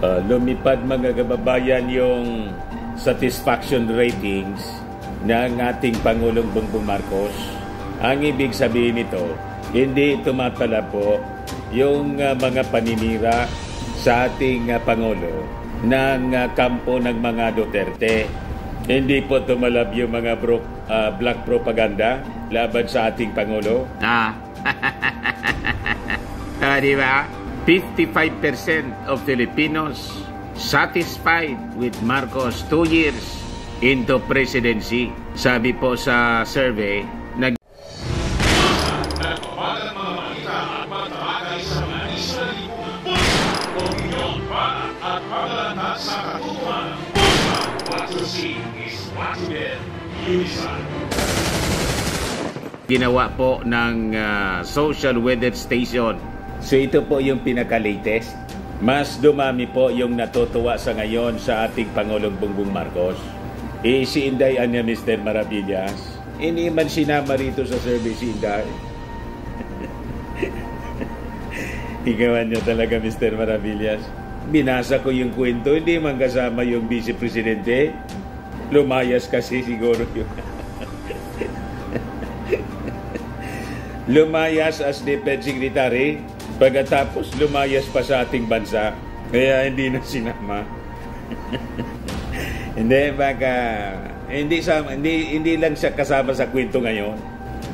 lumipad mga kababayan yung satisfaction ratings ng ating Pangulong Bongbong Marcos. Ang ibig sabihin nito, hindi tumatala po yung mga paninira sa ating Pangulo ng kampo ng mga Duterte. Hindi po tumalab yung mga black propaganda laban sa ating Pangulo. Di ba? 55% of Filipinos satisfied with Marcos 2 years into presidency. Sabi po sa survey, ginawa po ng social weather station. So ito po yung pinaka-latest. Mas dumami po yung natutuwa sa ngayon sa ating Pangulong Bongbong Marcos. Si Inday Anya Mr. Maravillas. Hindi man sinama rito sa survey si Inday. Higawan niya talaga Mr. Maravillas. Binasa ko yung kwento, hindi man kasama yung Vice Presidente. Lumayas kasi siguro yun. Lumayas as Defense Secretary. Pagkatapos lumayas pa sa ating bansa, kaya hindi na sinama. Hindi lang siya kasama sa kwento ngayon.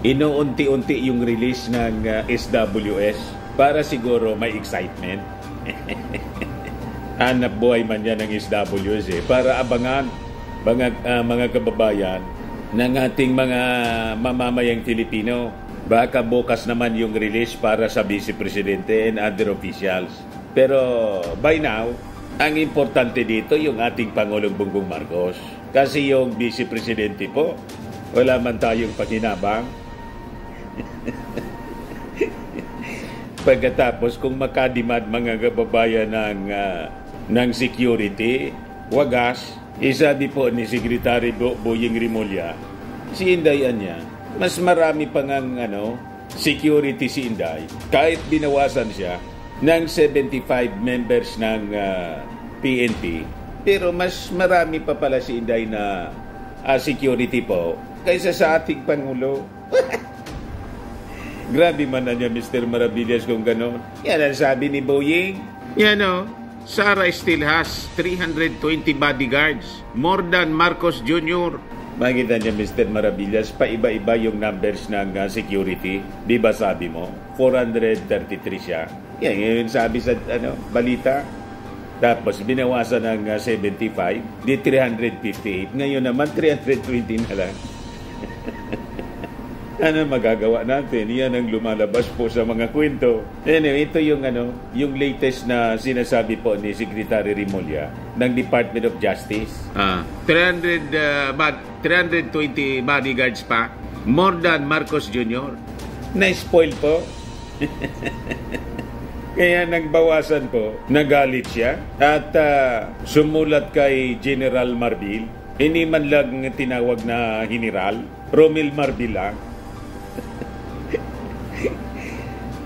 Inuunti-unti yung release ng SWS para siguro may excitement. Hanap buhay man yan ng SWS para abangan mga kababayan ng ating mga mamamayang Filipino. Baka bukas naman yung release para sa Vice Presidente and other officials. Pero by now, ang importante dito yung ating Pangulong Bongbong Marcos. Kasi yung Vice Presidente po, wala man tayong pakinabang. Pagkatapos kung makadimad mga kababayan ng security, wagas, isabi po ni Secretary Boying Rimulya, si Inday Anya, mas marami pang security si Inday. Kahit binawasan siya ng 75 members ng PNP, pero mas marami pa pala si Inday na security po kaysa sa ating Pangulo. Grabe man na niya Mr. Maravillas kung gano'n. Yan ang sabi ni Boying. Yan Sara still has 320 bodyguards, more than Marcos Jr. Makikita niya Mr. Maravillas, paiba-iba yung numbers ng security. Di ba sabi mo? 433 siya. Yan yung sabi sa balita. Tapos binawasan ng 75, di 358. Ngayon naman 320 na lang. Ano magagawa natin? Yan ang lumalabas po sa mga kwento. Anyway, ito yung yung latest na sinasabi po ni Secretary Rimulya ng Department of Justice. 320 bodyguards pa, more than Marcos Jr. Na-spoil po. Kaya nagbawasan po, nagalit siya at sumulat kay General Marbil. Hindi man lang tinawag na General, Romel Marbil lang.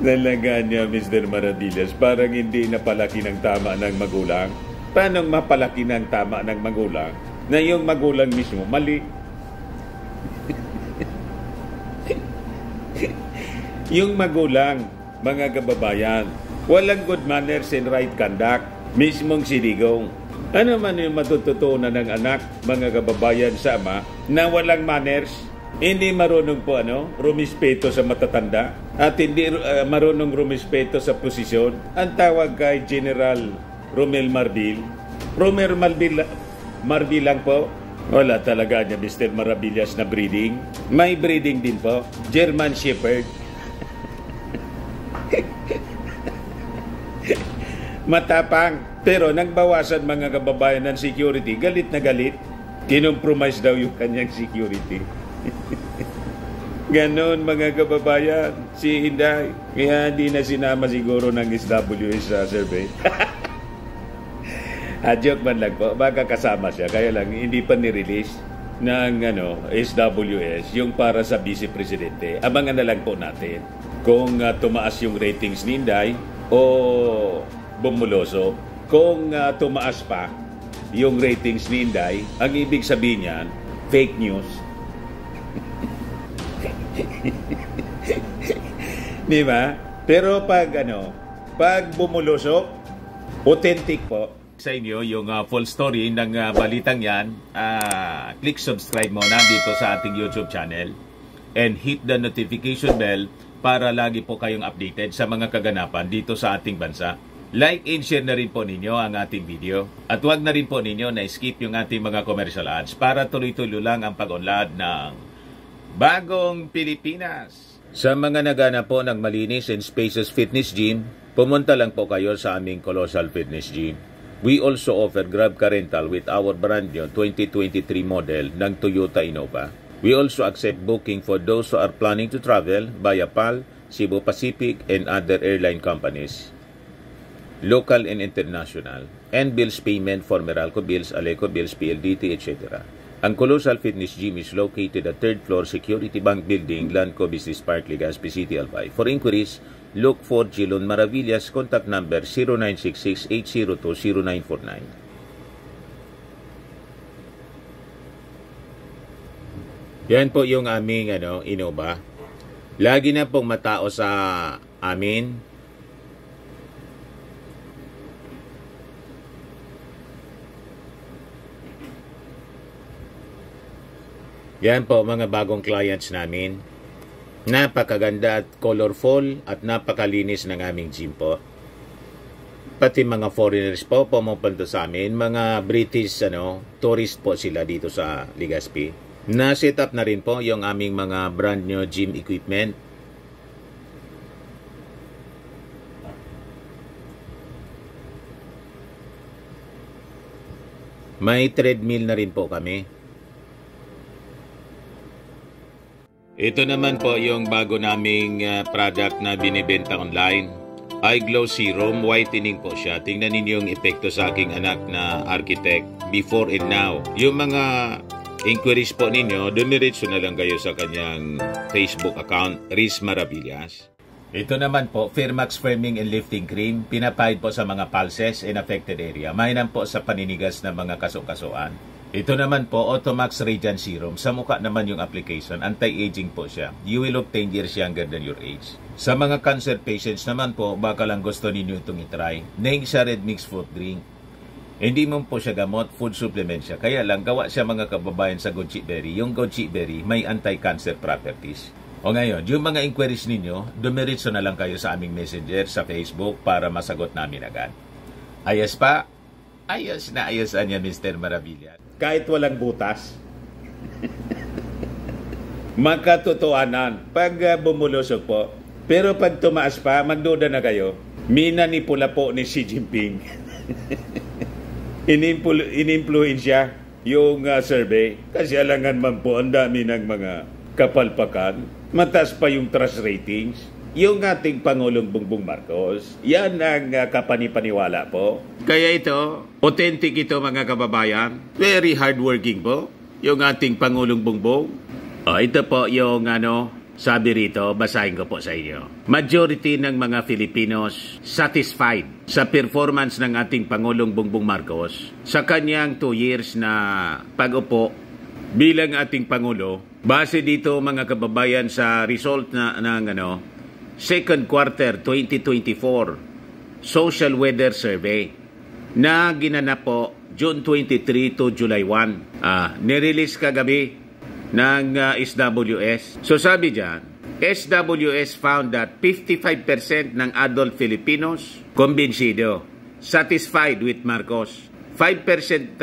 Nalagaan niya Mr. Maravillas, parang hindi napalaki ng tama ng magulang. Paano mapalaki ng tama ng magulang na yung magulang mismo mali? Yung magulang, mga kababayan, walang good manners and right conduct. Mismong si Digong. Ano man yung matututunan ng anak, mga kababayan sa ama, na walang manners? Hindi marunong po rumispeto sa matatanda at hindi marunong rumispeto sa posisyon. Ang tawag kay General Romel Marbil. Romel Marbil lang po. Wala talaga niya Mr. Maravillas na breeding. May breeding din po. German Shepherd. Matapang. Pero nagbawasan mga kababayan ng security. Galit na galit. Kinompromise daw yung kanyang security. Ganon mga kababayan, si Inday. Kaya hindi na sinama siguro ng SWS sa survey. Joke man lang po, baka kasama siya. Kaya lang hindi pa ni-release ng SWS yung para sa Vice Presidente. Abangan na lang po natin kung tumaas yung ratings ni Inday o bumuloso. Kung tumaas pa yung ratings ni Inday, ang ibig sabihin niyan, fake news. Di ba? Pero pag bumulusok, authentic po. Sa inyo yung full story ng balitang yan, click subscribe muna dito sa ating YouTube channel and hit the notification bell para lagi po kayong updated sa mga kaganapan dito sa ating bansa. Like and share na rin po ninyo ang ating video at huwag na rin po ninyo na skip yung ating mga commercial ads para tuloy-tuloy lang ang pag-unlad ng Bagong Pilipinas. Sa mga nagana po ng malinis and spacious fitness gym, pumunta lang po kayo sa aming Colossal Fitness Gym. We also offer Grab Car Rental with our brand new 2023 model ng Toyota Innova. We also accept booking for those who are planning to travel via PAL, Cebu Pacific, and other airline companies, local and international, and bills payment for Meralco Bills, Aleco Bills, PLDT, etc. Ang Colossal Fitness Gym is located at 3rd floor Security Bank Building, Lanco Business Park, Legazpi City, Albay. For inquiries, look for Jilon Maravillas, contact number 0966-802-0949. Yan po yung aming Innova. Lagi na pong matao sa amin. Yan po mga bagong clients namin. Napakaganda at colorful at napakalinis ng aming gym po. Pati mga foreigners po pumupunta sa amin, mga British tourist po sila dito sa Legazpi. Na-set up na rin po yung aming mga brand new gym equipment. May treadmill na rin po kami. Ito naman po yung bago naming product na binibenta online. Eye Glow Serum, whitening po siya. Tingnan ninyo yung epekto sa aking anak na architect before and now. Yung mga inquiries po ninyo, dumiretso na lang kayo sa kanyang Facebook account, Riz Maravillas. Ito naman po, Firmax Firming and Lifting Cream, pinapahid po sa mga pulses in affected area. Mainam po sa paninigas ng mga kaso-kasuan. Ito naman po, Automax Radiant Serum. Sa mukha naman yung application, anti-aging po siya. You will look 10 years younger than your age. Sa mga cancer patients naman po, baka lang gusto ninyo itong itry. Naing siya red mixed fruit drink. Hindi mo po siya gamot, food supplement siya. Kaya lang, gawa siya mga kababayan sa goji berry. Yung goji berry may anti-cancer properties. O ngayon, yung mga inquiries ninyo, dumiritso na lang kayo sa aming messenger sa Facebook para masagot namin agad. Ayos pa? Ayos na ayos niya, Mr. Maravilla. Kahit walang butas. Magkatotohanan. Pag bumulusok po. Pero pag tumaas pa, magduda na kayo. Minanipula po ni Xi Jinping. Inimpluensya yung survey. Kasi alangan man po, ang dami ng mga kapalpakan. Mataas pa yung trust ratings. Yung ating Pangulong Bongbong Marcos, yan ang kapanipaniwala po. Kaya ito, authentic ito mga kababayan. Very hardworking po, yung ating Pangulong Bongbong. Ito po yung sabi rito, basahin ko po sa inyo. Majority ng mga Filipinos satisfied sa performance ng ating Pangulong Bongbong Marcos sa kanyang 2 years na pag-upo bilang ating Pangulo. Base dito mga kababayan sa result ng second quarter 2024 social weather survey na ginanap po June 23 to July 1. Nirelease kagabi ng SWS. So sabi dyan, SWS found that 55% ng adult Filipinos kumbinsido, satisfied with Marcos. 5%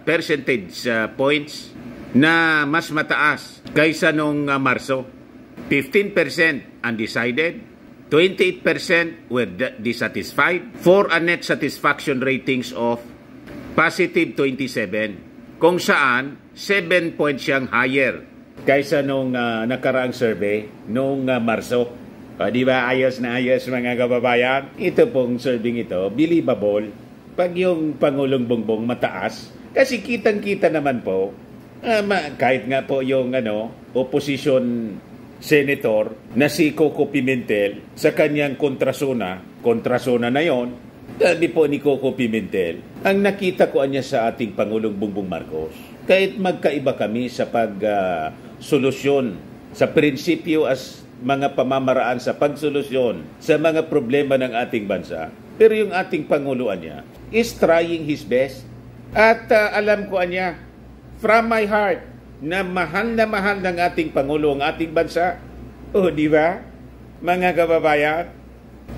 percentage points na mas mataas kaysa nung Marso. 15% undecided, 28% were dissatisfied, for a net satisfaction ratings of positive 27, kung saan 7 points siyang higher kaysa nung nakaraang survey nung Marso. Di ba ayos na ayos mga kababayan? Ito pong survey ito, believable pag yung Pangulong Bongbong mataas. Kasi kitang-kita naman po, kahit nga po yung opposition senator na si Coco Pimentel sa kanyang kontrasona na yon, Sabi po ni Coco Pimentel, ang nakita ko niya sa ating Pangulong Bongbong Marcos, kahit magkaiba kami sa pag-solusyon, sa prinsipyo as mga pamamaraan sa pagsolusyon sa mga problema ng ating bansa, pero yung ating Panguluan niya is trying his best. At alam ko niya, from my heart, na mahal ng ating Pangulo ang ating bansa. O, di ba? Mga kababayan,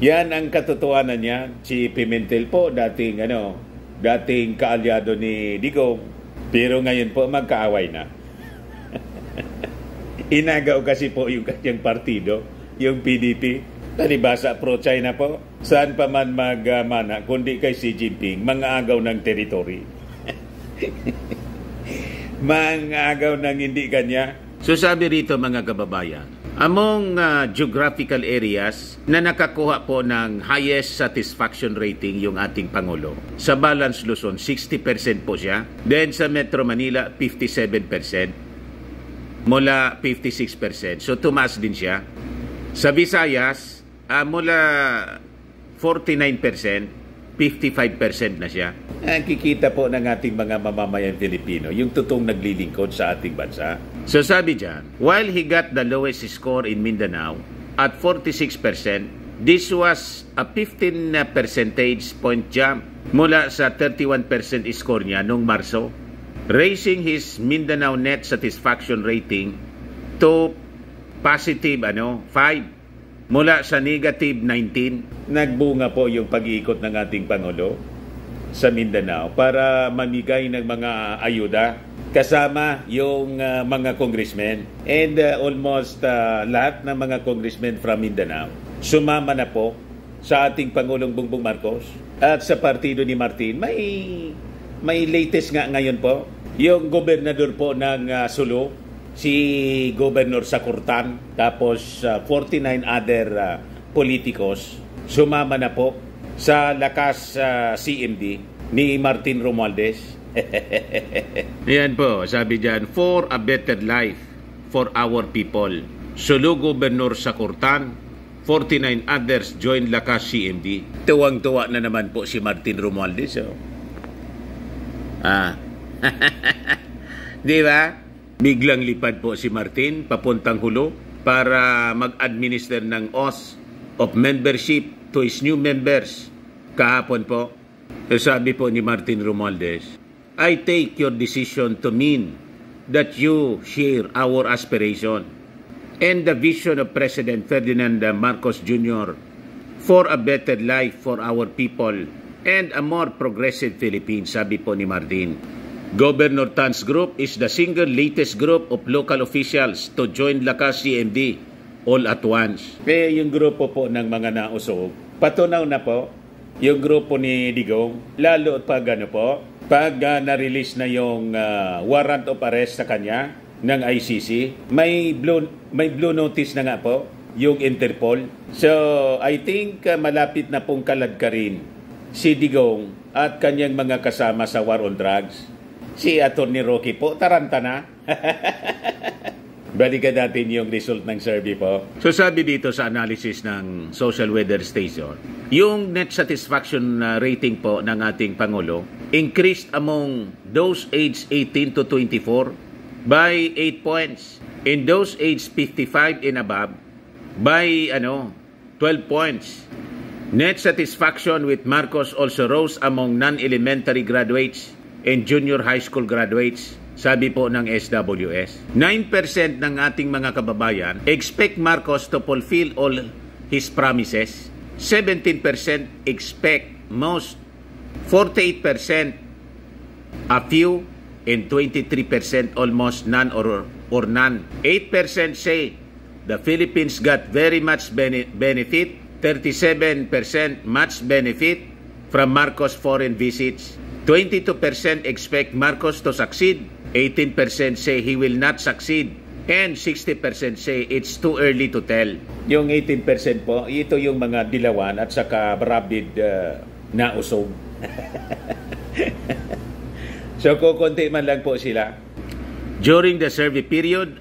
yan ang katotohanan niya. Si Pimentel po, dating kaalyado ni Digong, pero ngayon po magkaaway na. Inagaw kasi po yung kanyang partido, yung PDP. Talibasa pro-China po. Saan pa man magmana, kundi kay Xi Jinping, mga agaw ng teritoryo. Mga agaw ng hindi kanya. So sabi rito mga kababayan, among geographical areas na nakakuha po ng highest satisfaction rating yung ating Pangulo. Sa Balance Luzon, 60% po siya. Then sa Metro Manila, 57%. Mula 56%. So tumaas din siya. Sa Visayas, mula 49%, 55% na siya. Kikita po ng ating mga mamamayan Pilipino, yung totoong naglilingkod sa ating bansa. So sabi dyan, while he got the lowest score in Mindanao at 46%, this was a 15 percentage point jump mula sa 31% score niya noong Marso, raising his Mindanao net satisfaction rating to positive 5 mula sa negative 19. Nagbunga po yung pag-iikot ng ating Pangulo sa Mindanao para mamigay ng mga ayuda kasama yung mga congressmen. And almost lahat ng mga congressmen from Mindanao sumama na po sa ating Pangulong Bongbong Marcos. At sa partido ni Martin, may latest nga ngayon po. Yung gobernador po ng Sulu, si Governor Sakurtan, tapos 49 other politikos sumama na po sa lakas CMD ni Martin Romualdez. Yan po, sabi dyan, for a better life for our people. Sulu Governor Sakurtan, 49 others join lakas CMD. Tuwang-tuwa na naman po si Martin Romualdez. Di ba? Biglang lipad po si Martin papuntang Hulo para mag-administer ng oath of membership to his new members. Kahapon po, sabi po ni Martin Romualdez, I take your decision to mean that you share our aspiration and the vision of President Ferdinand Marcos Jr. for a better life for our people and a more progressive Philippines, sabi po ni Martin. Governor Tan's group is the single latest group of local officials to join Lakas CMD all at once. Yung grupo po ng mga nausog, patunaw na po yung grupo ni Digong, lalo pag pag na-release na yung warrant of arrest sa kanya ng ICC, may blue notice na nga po yung Interpol. So I think malapit na pong kaladkarin si Digong at kanyang mga kasama sa war on drugs. Si Atty. Rocky po, taranta na. Balikan natin yung result ng survey po. So sabi dito sa analysis ng Social Weather Station, yung net satisfaction rating po ng ating Pangulo increased among those aged 18 to 24 by 8 points. In those aged 55 and above, by 12 points. Net satisfaction with Marcos also rose among non-elementary graduates and junior high school graduates, sabi po ng SWS. 9% ng ating mga kababayan expect Marcos to fulfill all his promises. 17% expect most. 48% a few, and 23% almost none or none. 8% say the Philippines got very much benefit. 37% much benefit from Marcos foreign visits. 22% expect Marcos to succeed. 18% say he will not succeed. And 60% say it's too early to tell. Yung 18% po, ito yung mga dilawan at saka rabid na usog. So kukunti man lang po sila. During the survey period,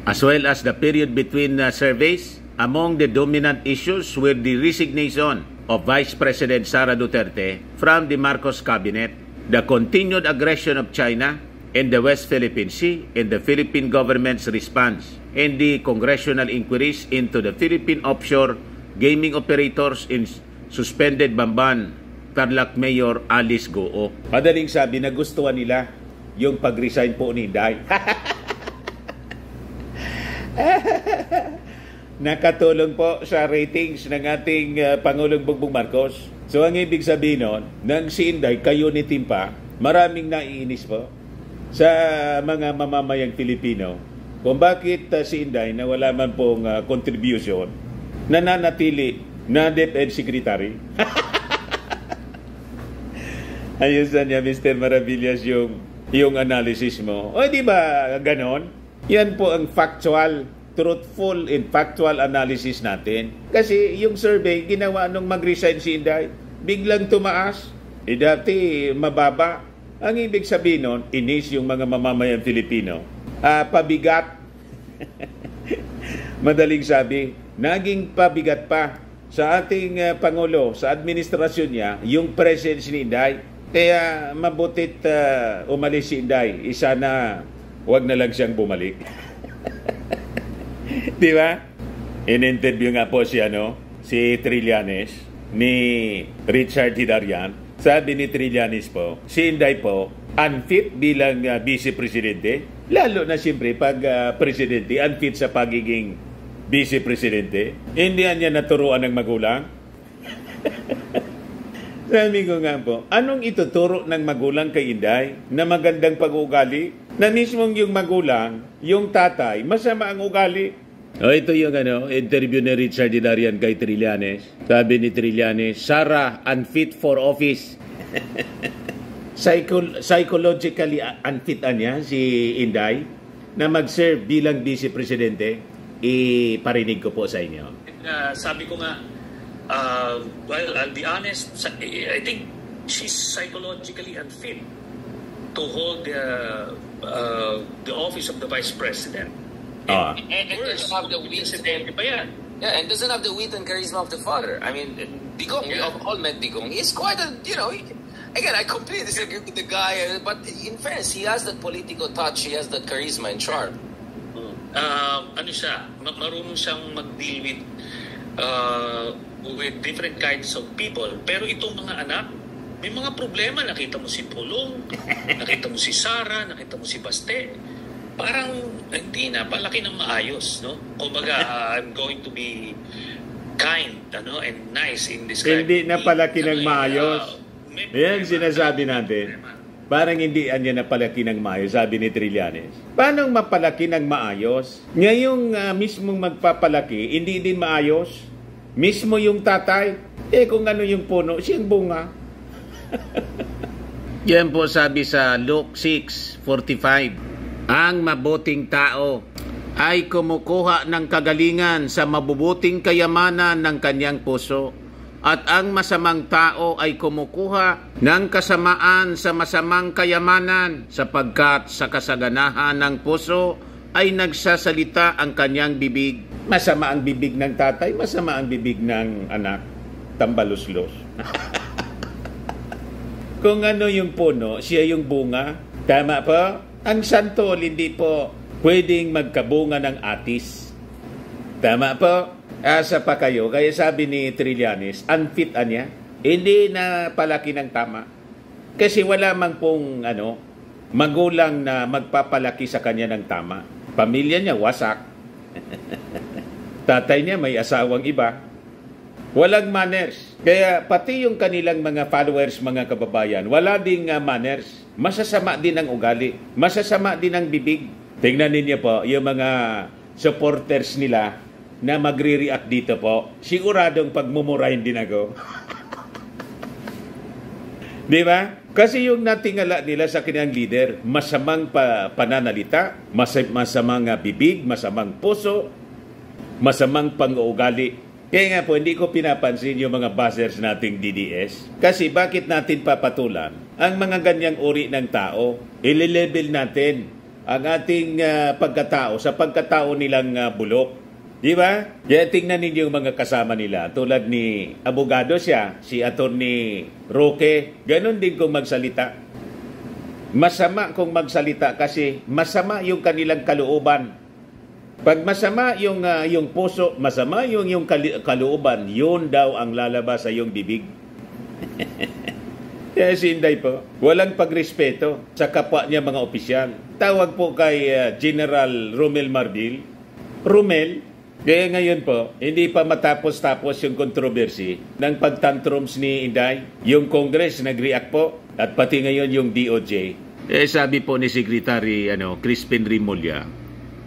as well as the period between surveys, among the dominant issues were the resignation of Vice President Sara Duterte from the Marcos cabinet, the continued aggression of China in the West Philippine Sea, and the Philippine government's response, and the congressional inquiries into the Philippine offshore gaming operators in suspended Bamban, Tarlac Mayor Alice Goo. Madaling sabi, nagustuhan nila yung pag-resign po ni Inday. Nakatulong po sa ratings ng ating Pangulong Bongbong Marcos. So ang ibig sabihin nun, nang si Inday ka-unity pa, maraming naiinis po sa mga mamamayang Pilipino kung bakit si Inday na wala man pong contribution nananatili na DepEd Secretary. Ayusan niya, Mr. Maravillas, yung analysis mo. O di ba ganon? Yan po ang factual, truthful and factual analysis natin. Kasi yung survey, ginawa nung mag-resign si Inday, biglang tumaas. Dati mababa. Ang ibig sabihin nun, inis yung mga mamamayang Filipino. Pabigat. Madaling sabi, naging pabigat pa sa ating Pangulo, sa administrasyon niya, yung presence ni Inday. Kaya mabutit umalis si Inday. Isa na, wag na lang siyang bumalik. Di ba? In-interview nga po si Trillanes ni Richard Hidarian. Sabi ni Trillanes po, si Inday po, unfit bilang Vice Presidente. Lalo na siyempre pag Presidente, unfit sa pagiging Vice Presidente. Hindi niya naturuan ng magulang. Sabi ko nga po, anong ituturo ng magulang kay Inday na magandang pag-uugali? Na mismong yung magulang, yung tatay, masama ang ugali. Ito yung interview ni Richard Hidarian kay Trillanes. Sabi ni Trillanes, Sara, unfit for office. Psychologically unfit niya si Inday na mag-serve bilang Vice Presidente. Iparinig ko po sa inyo. Sabi ko nga, well, I'll be honest, I think she's psychologically unfit to hold the office of the Vice President. And doesn't have the wit. Yeah, and doesn't have the wit and charisma of the father. I mean, Digong, we have all met Digong. He's quite a, again, I completely disagree with the guy, but in fairness, he has that political touch, he has that charisma and charm. Marunong siyang mag-deal with different kinds of people. Pero itong mga anak, may mga problema. Nakita mo si Pulong, nakita mo si Sara, nakita mo si Baste. Parang hindi na palaki ng maayos, no? Kumbaga, I'm going to be kind, and nice in describing. Hindi na palaki ng maayos. Yan sinasabi natin. Parang hindi niya na palaki ng maayos, sabi ni Trillanes. Paano mapalaki ng maayos? Ngayong mismong magpapalaki, hindi din maayos. Mismo yung tatay, kung ano yung puno, siyang bunga. Yan po sabi sa Luke 6:45. Ang mabuting tao ay kumukuha ng kagalingan sa mabubuting kayamanan ng kanyang puso, at ang masamang tao ay kumukuha ng kasamaan sa masamang kayamanan, sapagkat sa kasaganahan ng puso ay nagsasalita ang kanyang bibig. Masama ang bibig ng tatay, masama ang bibig ng anak. Tambaluslos. Kung ano yung puno, siya yung bunga. Tama po? Ang santol hindi po pwedeng magkabunga ng atis. Tama po? Asa pa kayo. Kaya sabi ni Trillanes, unfit niya. Hindi na palaki ng tama. Kasi wala man pong magulang na magpapalaki sa kanya ng tama. Pamilya niya wasak. Tatay niya may asawang iba. Walang manners. Kaya pati yung kanilang mga followers, mga kababayan, wala ding manners. Masasama din ang ugali. Masasama din ang bibig. Tingnan ninyo po, yung mga supporters nila na magre-react dito po, siguradong pagmumurahin din ako. Di ba? Kasi yung natingala nila sa kanilang leader, masamang pananalita, masamang bibig, masamang puso, masamang pang-uugali. Kaya nga po, hindi ko pinapansin yung mga buzzers nating DDS. Kasi bakit natin papatulan ang mga ganyang uri ng tao? Ile-level natin ang ating pagkatao sa pagkatao nilang bulok. Di ba? Kaya tingnan ninyo yung mga kasama nila. Tulad ni abogado siya, si Attorney Roque. Ganon din kung magsalita. Masama kung magsalita kasi masama yung kanilang kalooban. Pag masama yung puso, masama yung kalooban, yun daw ang lalabas sa iyong bibig. Kaya si Inday po, walang pagrespeto sa kapwa niya mga opisyal. Tawag po kay General Romel Marbil. Romel, kaya ngayon po, hindi pa matapos-tapos yung controversy ng pagtantrums ni Inday. Yung Congress nag-react po at pati ngayon yung DOJ. Sabi po ni Secretary Crispin Rimulya,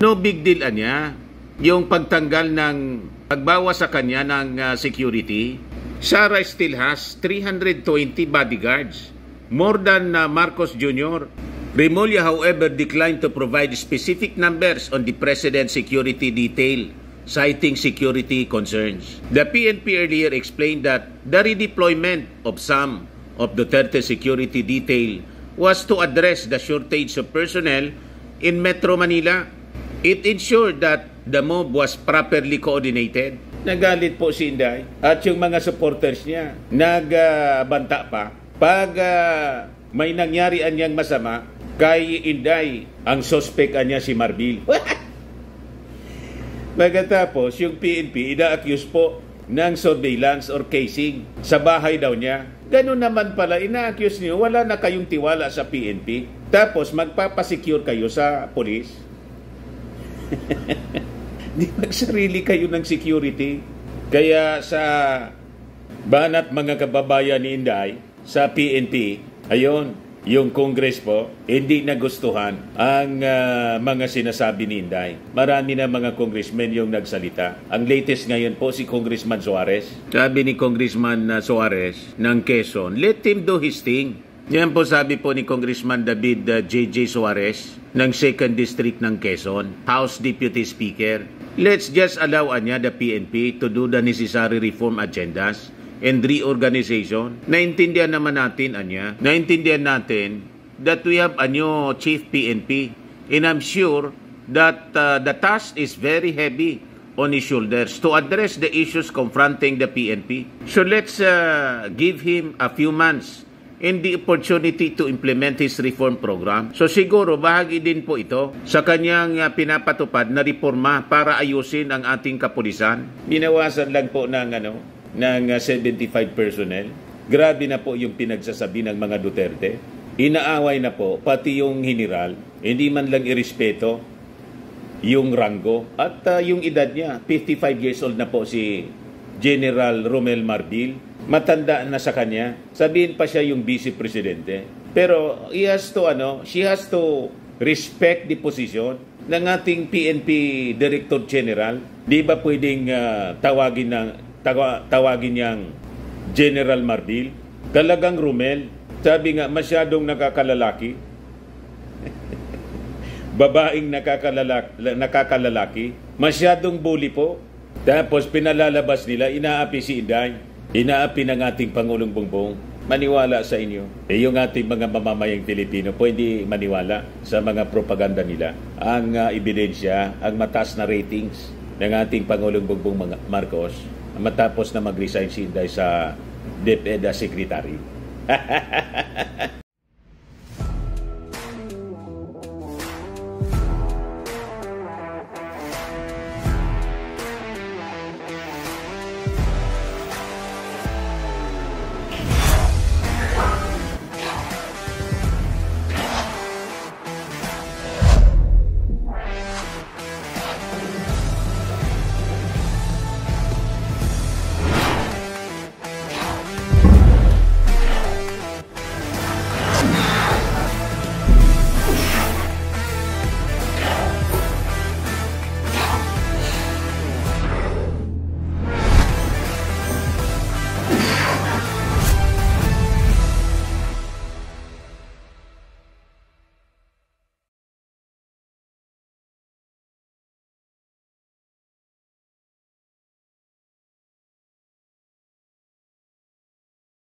no big deal niya yung pagtanggal ng pagbawas sa kanya ng security. Sara still has 320 bodyguards, more than Marcos Jr. Rimulya, however, declined to provide specific numbers on the President's security detail, citing security concerns. The PNP earlier explained that the redeployment of some of Duterte's security detail was to address the shortage of personnel in Metro Manila. It ensured that the move was properly coordinated. Nagalit po si Inday at yung mga supporters niya nagbanta pa. Pag may nangyari anyang masama kay Inday, ang suspect niya si Marbil. Pagkatapos, yung PNP ina-accuse po ng surveillance or casing sa bahay daw niya. Ganun naman pala, ina-accuse niyo, wala na kayong tiwala sa PNP. Tapos, magpapasecure kayo sa police. Di magsarili kayo ng security. Kaya sa banat mga kababayan ni Inday, sa PNP, ayun, yung Congress po, hindi nagustuhan ang mga sinasabi ni Inday. Marami na mga congressmen yung nagsalita. Ang latest ngayon po si Congressman Suarez. Sabi ni Congressman Suarez ng Quezon, let him do his thing. Yan po sabi po ni Congressman David J.J. Suarez ng 2nd District ng Quezon, House Deputy Speaker. Let's just allow the PNP to do the necessary reform agendas and reorganization. Naintindihan naman natin, naintindihan natin that we have a new Chief PNP. And I'm sure that the task is very heavy on his shoulders to address the issues confronting the PNP. So let's give him a few months and the opportunity to implement his reform program. So siguro bahagi din po ito sa kanyang pinapatupad na reforma para ayusin ang ating kapulisan. Binawasan lang po ng 75 personnel. Grabe na po yung pinagsasabi ng mga Duterte. Inaaway na po pati yung general, hindi man lang irespeto yung rango at yung edad niya. 55 years old na po si General Romel Marbil. Matanda na sa kanya. Sabihin pa siya yung vice presidente. Pero she has to respect the position ng ating PNP Director General. Di ba pwedeng tawagin niyang General Marbil? Talagang Romel. Sabi nga, masyadong nakakalalaki. Babaeng nakakalalaki. Masyadong bully po. Tapos pinalalabas nila, inaapi si Inday. Inaapi ng ating Pangulong Bongbong. Maniwala sa inyo. Yung ating mga mamamayang Pilipino pwede maniwala sa mga propaganda nila. Ang ebidensya, ang mataas na ratings ng ating Pangulong Bongbong Marcos matapos na mag-resign si Inday sa DepEd Secretary.